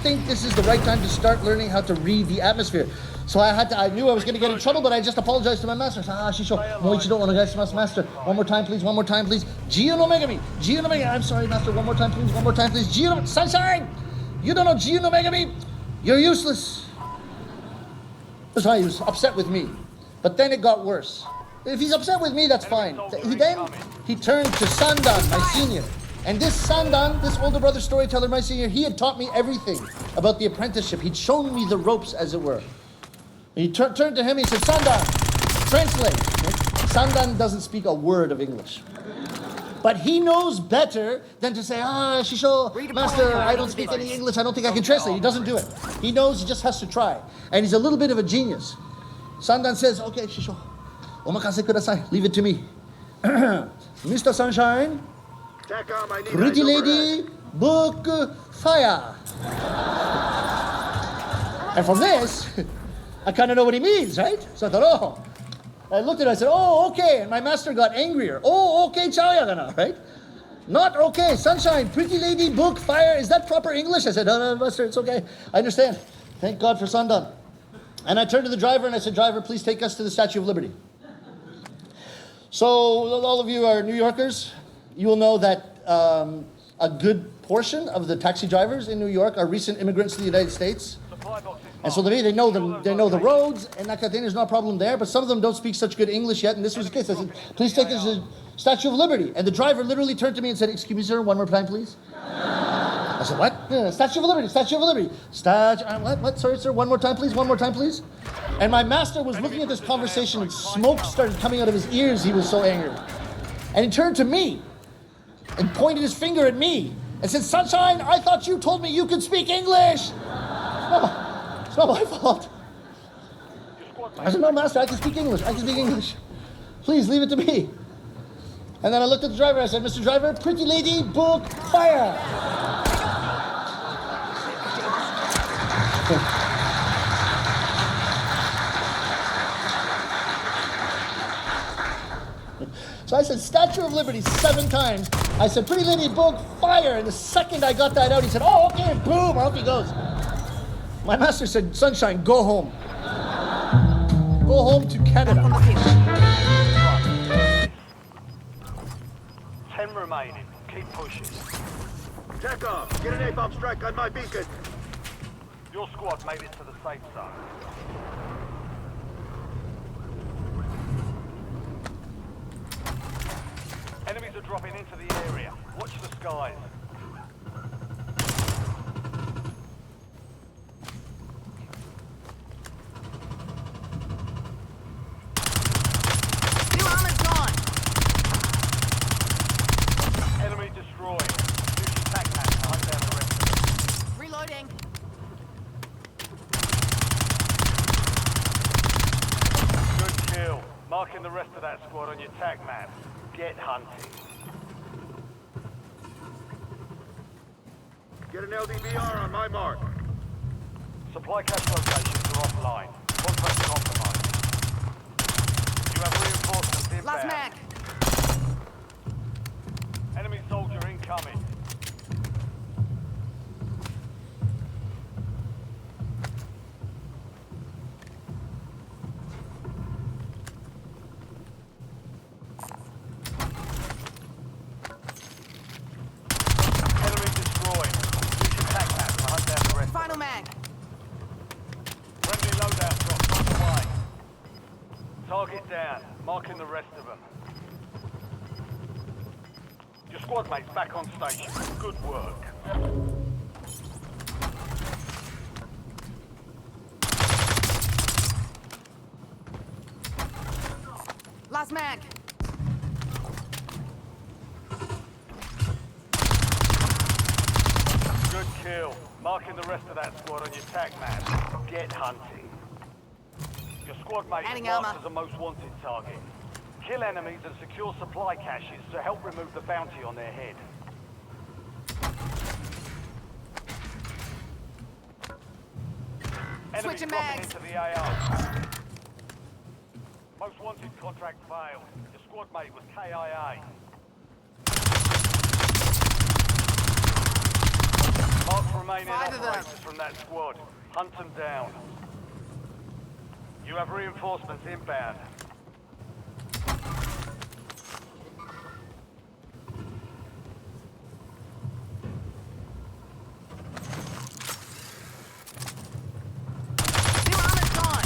think this is the right time to start learning how to read the atmosphere. So I knew I was going to get in trouble, but I just apologized to my master. I said, Shisho, moichido onegaishimasu, master. One more time, please, one more time, please. Jiyo no Megami, Jiyo no Megami. I'm sorry, master, one more time, please, one more time, please. Jiyo no, Sunshine! You don't know Jiyo no Megami? You're useless. That's why he was upset with me. But then it got worse. If he's upset with me, that's fine. He turned to Sandan, my senior. And this Sandan, this older brother storyteller, my senior, he had taught me everything about the apprenticeship. He'd shown me the ropes, as it were. And he turned to him, he said, Sandan, translate. Sandan doesn't speak a word of English. But he knows better than to say, Shisho, master, I don't speak any English, I don't think I can translate. He doesn't do it. He knows he just has to try. And he's a little bit of a genius. Sandan says, okay, Shisho, omakase kudasai, leave it to me. Mr. Sunshine, pretty lady, book, fire. And from this, I kind of know what he means, right? So I thought, I looked at it, I said, okay. And my master got angrier. Okay, chaoyagana, right? Not okay, Sunshine, pretty lady, book, fire. Is that proper English? I said, no, master, it's okay. I understand. Thank God for Sandan. And I turned to the driver and I said, driver, please take us to the Statue of Liberty. So all of you are New Yorkers. You will know that a good portion of the taxi drivers in New York are recent immigrants to the United States. And so they know the roads, and that kind of thing. There's no problem there. But some of them don't speak such good English yet, and this was the case. I said, please take us to the Statue of Liberty. And the driver literally turned to me and said, excuse me, sir, one more time, please. I said, what? Yeah, Statue of Liberty, Statue of Liberty. What? Sorry, sir, one more time, please, one more time, please. And my master was looking at this conversation, and smoke started coming out of his ears. He was so angry. And he turned to me and pointed his finger at me and said, Sunshine, I thought you told me you could speak English. No. It's not my fault. I said, no, master, I can speak English. I can speak English. Please leave it to me. And then I looked at the driver. I said, Mr. Driver, pretty lady, book, fire. So I said, Statue of Liberty 7 times. I said, pretty lady, book, fire. And the second I got that out, he said, okay, boom, off he goes. My master said, Sunshine, go home. Go home to Canada. 10 remaining. Keep pushing. Check off. Get an napalm strike on my beacon. Your squad made it to the safe zone. Enemies are dropping into the area. Watch the skies. Marking the rest of that squad on your tac map. Get hunting. Get an LDBR on my mark. Supply cache locations are offline. Contract compromised. You have reinforcements inbound. Last mag. Enemy soldier incoming. Final mag. Friendly loadout drops on the way. Target down. Marking the rest of them. Your squad mates back on station. Good work. Last mag. Good kill. Marking the rest of that squad on your tac map. Get hunting. Your squad mate is marked as a most wanted target. Kill enemies and secure supply caches to help remove the bounty on their head. Enemies Switching dropping mags. into the AO. Most wanted contract failed. Your squad mate was KIA. Mark from remaining 5 of them. operators from that squad. Hunt them down. You have reinforcements inbound. New armor's gone.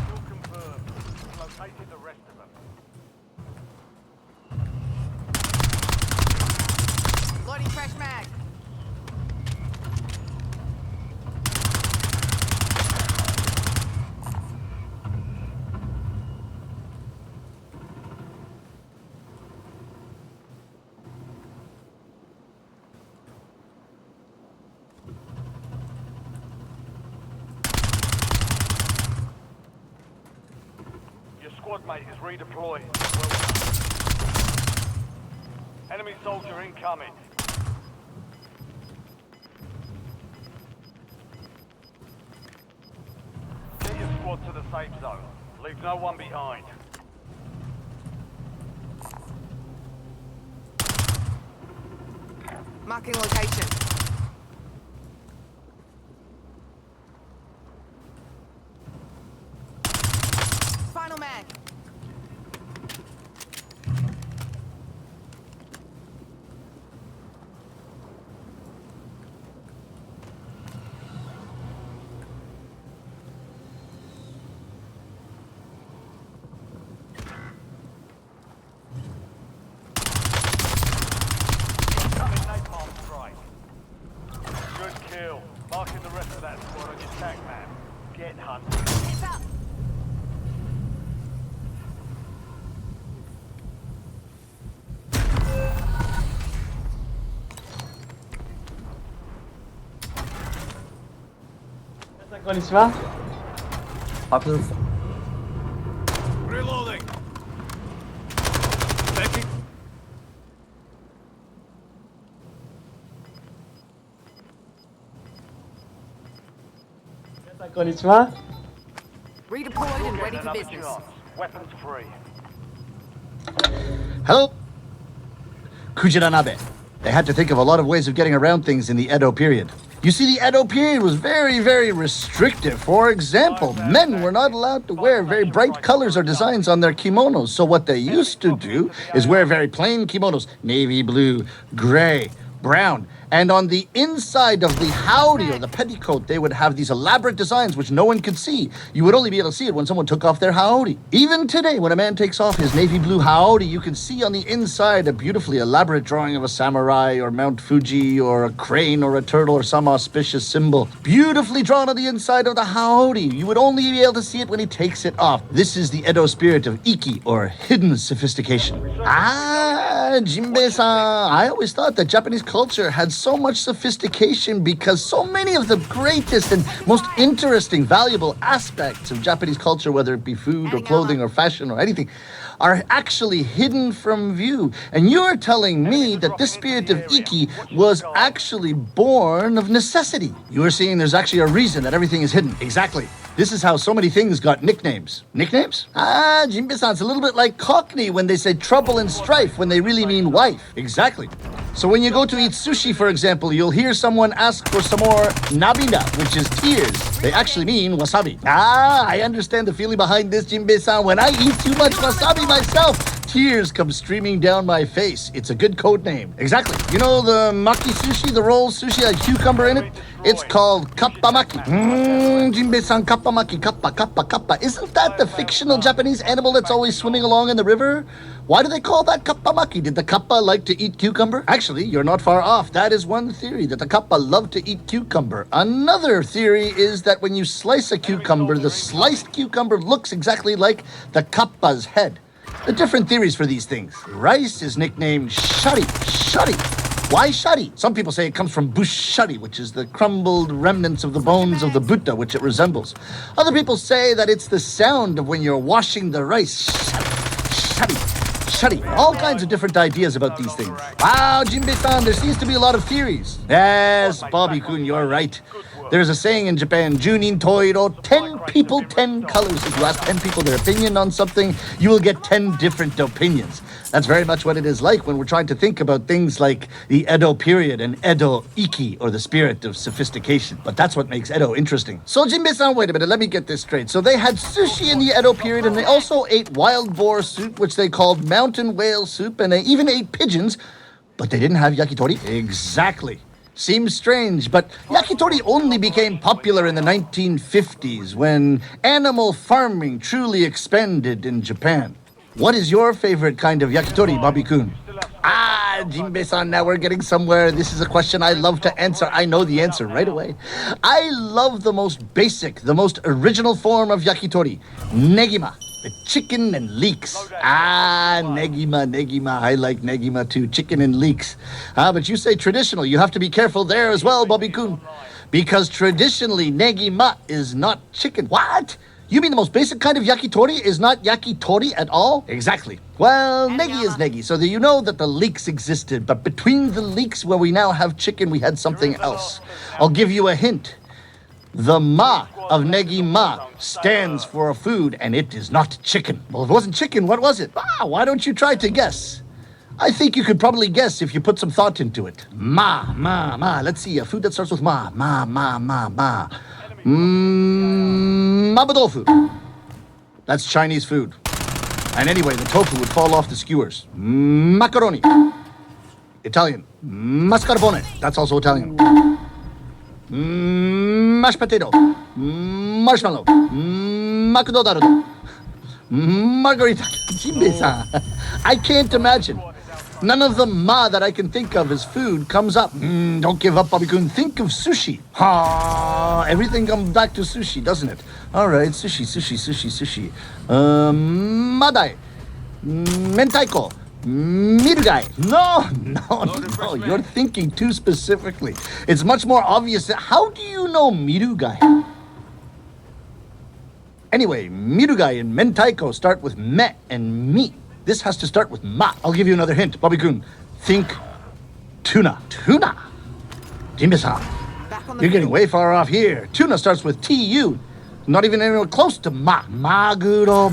Still confirmed. We've located the rest of them. Loading fresh mag. Your squad mate is redeployed. Well, enemy soldier incoming. Get your squad to the safe zone. Leave no one behind. Marking location. Final mag. Coming napalm strike. Good kill. Marking the rest of that squad on your tac map. Get hunting. It's up. Konnichiwa. Popular. Reloading. Konnichiwa. Redeployed and ready Getting for another business. chance. Weapons free. Hello? Kujira Nabe. They had to think of a lot of ways of getting around things in the Edo period. You see, the Edo period was very, very restrictive. For example, men were not allowed to wear very bright colors or designs on their kimonos. So what they used to do is wear very plain kimonos, navy blue, gray, brown. And on the inside of the howdy or the petticoat, they would have these elaborate designs which no one could see. You would only be able to see it when someone took off their howdy. Even today, when a man takes off his navy blue howdy, you can see on the inside a beautifully elaborate drawing of a samurai or Mount Fuji or a crane or a turtle or some auspicious symbol. Beautifully drawn on the inside of the howdy. You would only be able to see it when he takes it off. This is the Edo spirit of Iki, or hidden sophistication. Jinbei-san, I always thought that Japanese culture had so much sophistication because so many of the greatest and most interesting, valuable aspects of Japanese culture, whether it be food or clothing or fashion or anything, are actually hidden from view. And you're telling me that this spirit of Iki was actually born of necessity. You're saying there's actually a reason that everything is hidden. Exactly. This is how so many things got nicknames. Nicknames? Jinbei-san, it's a little bit like Cockney when they say trouble and strife when they really mean wife. Exactly. So when you go to eat sushi, for example, you'll hear someone ask for some more nabina, which is tears. They actually mean wasabi. I understand the feeling behind this, Jinbei-san. When I eat too much wasabi myself, tears come streaming down my face. It's a good code name. Exactly. You know the maki sushi, the roll sushi, a cucumber in it? It's called kappa maki. Jinbei-san, kappa maki, kappa, kappa, kappa. Isn't that the fictional Japanese animal that's always swimming along in the river? Why do they call that kappa maki? Did the kappa like to eat cucumber? Actually, you're not far off. That is one theory, that the kappa love to eat cucumber. Another theory is that when you slice a cucumber, the sliced cucumber looks exactly like the kappa's head. There are different theories for these things. Rice is nicknamed shari. Shari. Why shari? Some people say it comes from bush shari, which is the crumbled remnants of the bones of the Buddha, which it resembles. Other people say that it's the sound of when you're washing the rice. Shari. Shari. All kinds of different ideas about these things. Wow, Jinbei-san, there seems to be a lot of theories. Yes, Bobby-kun, you're right. There's a saying in Japan, Junin Toiro, 10 people, 10 colors. If you ask 10 people their opinion on something, you will get 10 different opinions. That's very much what it is like when we're trying to think about things like the Edo period and Edo Iki, or the spirit of sophistication. But that's what makes Edo interesting. So Jinbei-san, wait a minute, let me get this straight. So they had sushi in the Edo period, and they also ate wild boar soup, which they called mountain whale soup, and they even ate pigeons, but they didn't have yakitori? Exactly. Seems strange, but yakitori only became popular in the 1950s when animal farming truly expanded in Japan. What is your favorite kind of yakitori, Bobby-kun? Jinbei-san, now we're getting somewhere. This is a question I love to answer. I know the answer right away. I love the most basic, the most original form of yakitori, negima. The chicken and leeks. Negima. I like negima too. Chicken and leeks. But you say traditional. You have to be careful there as well, Bobby-kun. Because traditionally, negima is not chicken. What? You mean the most basic kind of yakitori is not yakitori at all? Exactly. Well, negi is negi, so that you know that the leeks existed. But between the leeks where we now have chicken, we had something else. I'll give you a hint. The ma of negi ma stands for a food, and it is not chicken. Well, if it wasn't chicken, what was it? Why don't you try to guess? I think you could probably guess if you put some thought into it. Ma. Let's see, a food that starts with ma. Mapo-tofu. That's Chinese food. And anyway, the tofu would fall off the skewers. Macaroni. Italian. Mascarpone. That's also Italian. Mashed potato. Marshmallow. McDonald's. Margarita. Jinbei-san. I can't imagine. None of the ma that I can think of as food comes up. Don't give up, Bobby-kun. Think of sushi. Everything comes back to sushi, doesn't it? All right, sushi. Madai. Mentaiko. Mirugai. No. You're thinking too specifically. It's much more obvious. How do you know mirugai? Anyway, mirugai and mentaiko start with me and mi. This has to start with ma. I'll give you another hint, Bobby-kun. Think tuna. Jinbei-san, you're getting way far off here. Tuna starts with T-U. Not even anywhere close to ma. Maguro.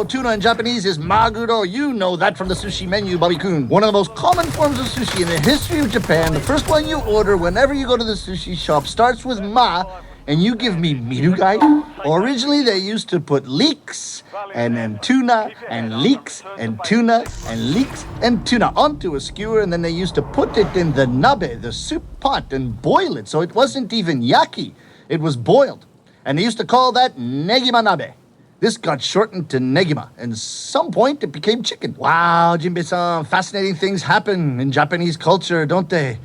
Tuna in Japanese is maguro. You know that from the sushi menu, Bobby-kun. One of the most common forms of sushi in the history of Japan. The first one you order whenever you go to the sushi shop starts with ma, and you give me mirugai? Originally, they used to put leeks, and then tuna, and leeks, and tuna, and leeks, and tuna onto a skewer, and then they used to put it in the nabe, the soup pot, and boil it. So it wasn't even yaki. It was boiled. And they used to call that negima nabe. This got shortened to negima, and at some point it became chicken. Wow, Jinbei-san, fascinating things happen in Japanese culture, don't they?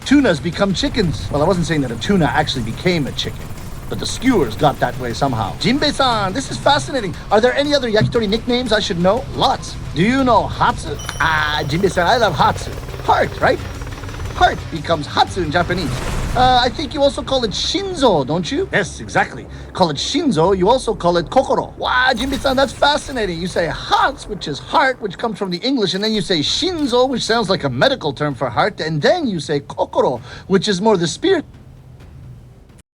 Tunas become chickens. Well, I wasn't saying that a tuna actually became a chicken, but the skewers got that way somehow. Jinbei-san, this is fascinating. Are there any other yakitori nicknames I should know? Lots. Do you know Hatsu? Jinbei-san, I love Hatsu. Heart, right? Heart becomes Hatsu in Japanese. I think you also call it Shinzo, don't you? Yes, exactly. Call it Shinzo, you also call it Kokoro. Wow, Jinbei-san, that's fascinating. You say Hatsu, which is heart, which comes from the English, and then you say Shinzo, which sounds like a medical term for heart, and then you say Kokoro, which is more the spirit.